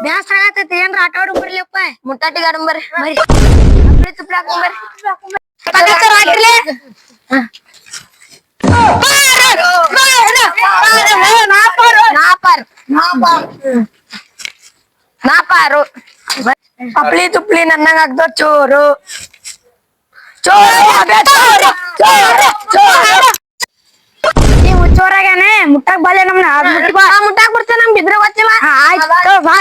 ಬ್ಯಾಸರ ಆಗತೈತಿ ಏನ್ರ ಆಟ ಆಡು ಬರ್ಲಿಪ್ಪ ಮುಟ್ಟಾಟಿಗೆ ಆಡಂ ಬರ್ರಿ ತುಪ್ಪ ಹಾಕೊಂಡ್ ಬರ್ರಿ ನಾಪಾರು ಅಪ್ಲಿ ತುಪ್ಲಿ ನನ್ನಂಗ ಆಗ್ದ ಚೋರು ಚೋರು ಚೋರಾಗ್ಯಾನೆ ಮುಟ್ಟಾಕ್ ಬಾಲೆ ನಮ್ನ ಮುಟ್ಟಾಕ್ ಬಿಡ್ತೇನೆ ನಮ್ ಬಿದ್ರೆ ಗೊತ್ತಿಲ್ಲ ಆಯ್ತು ಬಾ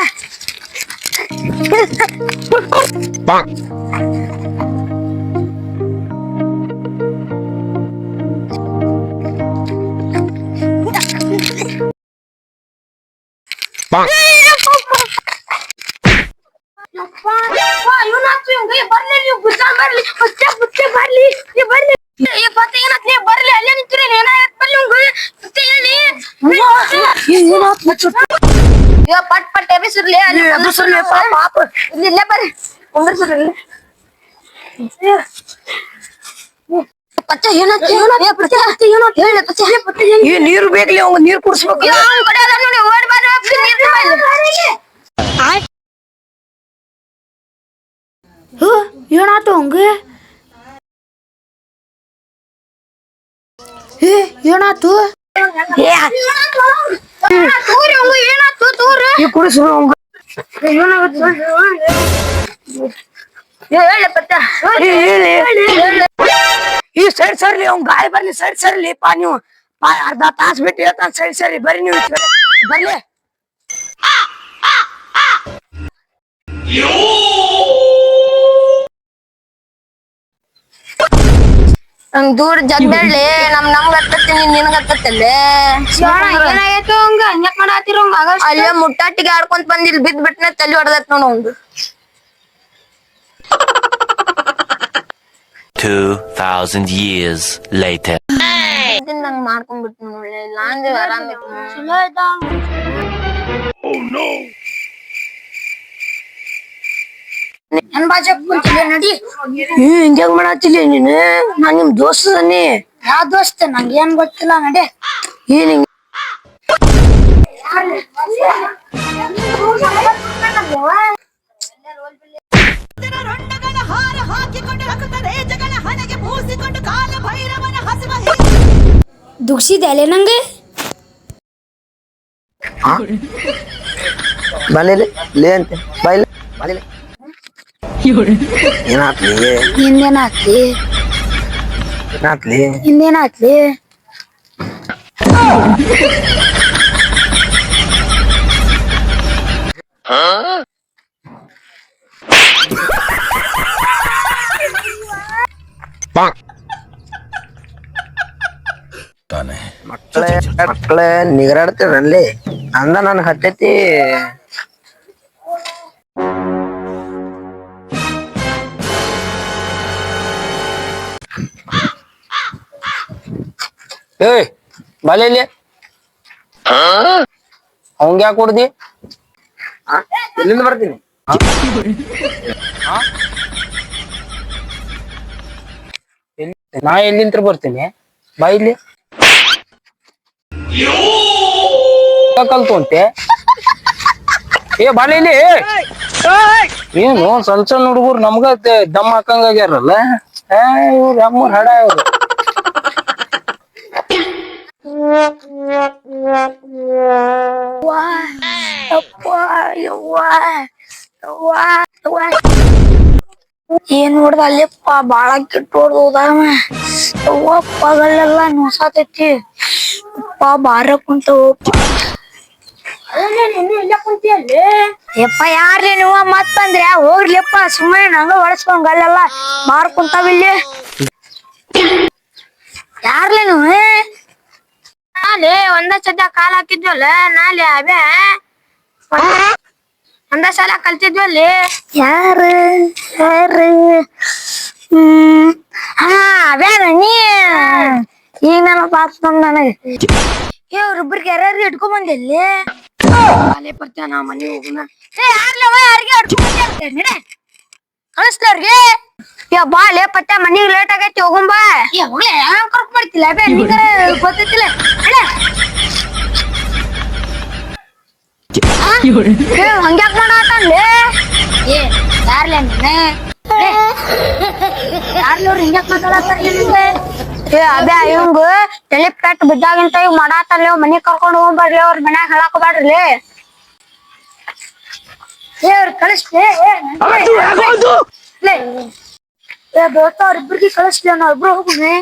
ಪಟ್ ಪಟ್ ಎಬಿಸಿರ್ಲಿ ಪಾಪ ಇಲ್ಲೇ ಬರ್ರಿ ಕುಂದ್ರಸಿರ್ಲಿ ನೀರು ಬೇಕಲಿ ಅವಂಗ ನೀರ್ ಕುಡಿಸ್ಬೇಕು ಏನಾತು ಹಂಗ ಏನಾತು ಕುಡಿಸ್ರು ಈ ಸೈಡ್ ಸರ್ಲಿ ಅವ್ನ್ ಗಾಳಿ ಬರ್ಲಿ ಸೈಡ್ ಸರ್ಲಿ ಪಾ ನೀವು ಅರ್ಧ ತಾಸ್ ಬಿಟ್ಟು ಹೇಳ್ತಾನ ಸೈಡ್ ಸರಿ ಬರ್ರಿ ನೀವು ಬರ್ಲಿ ನಮ್ ದೂರ ಜಗ್ದಳ್ಳಿ ನಮ್ಗ ಹತ್ತತ್ತೀನಿ ನಿನಗ ಹತ್ತತ್ತಲ್ಲೇ ಏನಾಗೈತು ಹಂಗ ಹಂಗ್ಯಾಕ್ ಮಾಡಾತಿರ ಅಲ್ಲೇ ಮುಟ್ಟಾಟಿಗೆ ಆಡ್ಕೊಂತ ಬಂದ್ ಇಲ್ಲಿ ಬಿದ್ ಬಿಟ್ನೆ ತಲೆ ಹೊಡೆದತ್ ನೋಡು ಒಂದು 2000 years later. ನಂಗ್ ಮಾಡ್ಕೊಂಡ್ಬಿಟ್ಟು ನೋಡ್ಲಿ ಇಲ್ಲ ಅಂದ್ರೆ ಆರಾಮ ನನ್ ಬಾಜು ನಡಿ ಹಿಂಗ್ಯಾಗ ಮಾಡತ್ತಿಲ್ಲ ನೀನು ನಾನ್ ನಿಮ್ ದೋಸ್ತನಿ ಯಾವ ದೋಸ್ತ ನಂಗೆ ಏನ್ ಗೊತ್ತಿಲ್ಲ ನಡಿ ಏನ್ ದುಗ್ಸಿದೆ ಅಲ್ಲೇ ನಂಗೆ ಬನ್ನಿ ಲೇ ಅಂತೆ ಬಾಯಿಲೆ ಬನ್ನಿ ಏನಾತ್ಲಿ ಹಿಂದೇನಾತ್ಲಿ ಏನಾತ್ಲಿ ಹಿಂದೇನಾತ್ಲಿ ಮಕ್ಕಳೇ ನಿಗರಾಡ್ತಿರಲ್ಲಿ ಅಂದ ನನ್ ಹತ್ತೈತಿ ಏಯ್ ಬಾಲೆ ಅವಂಗ ಯಾಕೆ ಕೊಡ್ದಿ ಎಲ್ಲಿಂದ ಬರ್ತೀನಿ ನಾ ಎಲ್ಲಿಂತ್ರ ಬರ್ತೀನಿ ಬಾ ಇಲ್ಲಿ ಕಲ್ತುಂಟೆ ಏ ಬಾಲೆ ಇಲ್ಲಿ ಏನು ಸಣ್ಣ ಸಣ್ಣ ಹುಡುಗರು ನಮ್ಗ ದಮ್ ಹಾಕಂಗ ಆಗ್ಯಾರಲ್ಲ ಇವ್ರು ಅಮ್ಮೂರ್ ಹಡ ಇವ್ರು ಏನ್ ನೋಡ್ದ ಅಲ್ಲಿಪ್ಪ ಬಾಳ ಕಿಟ್ಟು ಹೊಡ್ದೋದಾವ ಪಗಲೆಲ್ಲ ನೋಸಾತೈತಿ ಬಾರ ಕುಂತ ಯಪ್ಪ ಯಾರ್ಲಿ ನೀವ ಮತ್ ಬಂದ್ರೆ ಹೋಗ್ಲಿಪ್ಪ ಸುಮ್ಮನೆ ನಂಗ ಹೊಳಸ್ಕೊಂಡ್ ಅಲ್ಲೆಲ್ಲ ಬಾರ್ ಕುಂತಾವಿಲ್ಲಿ ಯಾರ್ಲಿ ನೀವು ನಾಲೆ ಒಂದ ಸದ್ದ ಕಾಲ್ ಹಾಕಿದ್ವಲ್ಲ ನಾಲೆ ಅವೇ ಒಂದ ಸಲ ಕಲ್ತಿದ್ವಲ್ಲಿ ಯಾರು ಅವೇ ನೀ ಈಗ ನನ್ನ ಪಾಸ್ ನನಗೆ ಇವ್ರಿಬ್ರಿಗೆ ಯಾರ್ಯಾರು ಇಟ್ಕೊಂಡ್ ಬಂದಲ್ಲಿ ಬರ್ತೀಯ ನಾ ಮನೆ ಹೋಗುನ ಯಾರಿಗೆ ಇಟ್ಕೊಂಡ್ ಕಳಿಸ್ತಾರ್ಗೆ ಬಾಲೆ ಪತ್ತ ಮನಿಗ್ ಲೇಟ್ ಆಗೈತಿ ಹೋಗುಂಬಾ ಕರ್ಕ್ ಮಾಡ್ತಿಲ್ಲ ಗೊತ್ತಿಲ್ಲ ಹಂಗ್ಯಾಕ್ ಮಾಡಾತನ್ಲೇ ಏ ಯಾರ್ಲೆ ನೀನೆ ಯಾರ್ಲವ್ರು ಹಿಂಗ್ಯಾಕ್ ಮಾತಾಡತ್ತಾರ ನಿಮ್ಗೆ ಏ ಅದೇ ಇವಂಗ ತಲೆ ಪೆಟ್ ಬಿದ್ದಾಗಿಂತ ಇವ್ ಮಾಡಾತಲ್ಲ ಮನಿ ಕರ್ಕೊಂಡ್ ಹೋಗ್ಬರ್ಲಿ ಅವ್ರ ಮನ್ಯಾಗ ಹೇಳಾಕೋಬ್ಯಾಡ್ರಿ ಏ ಅವ್ರು ಕಳಿಸ್ಲೇ ಏ ದೋಸ್ತ ಅವ್ರಿಬ್ರಿಗೆ ಕಳಿಸ್ಲಿ ನಾವ್ ಇಬ್ರು ಹೋಗುನೆ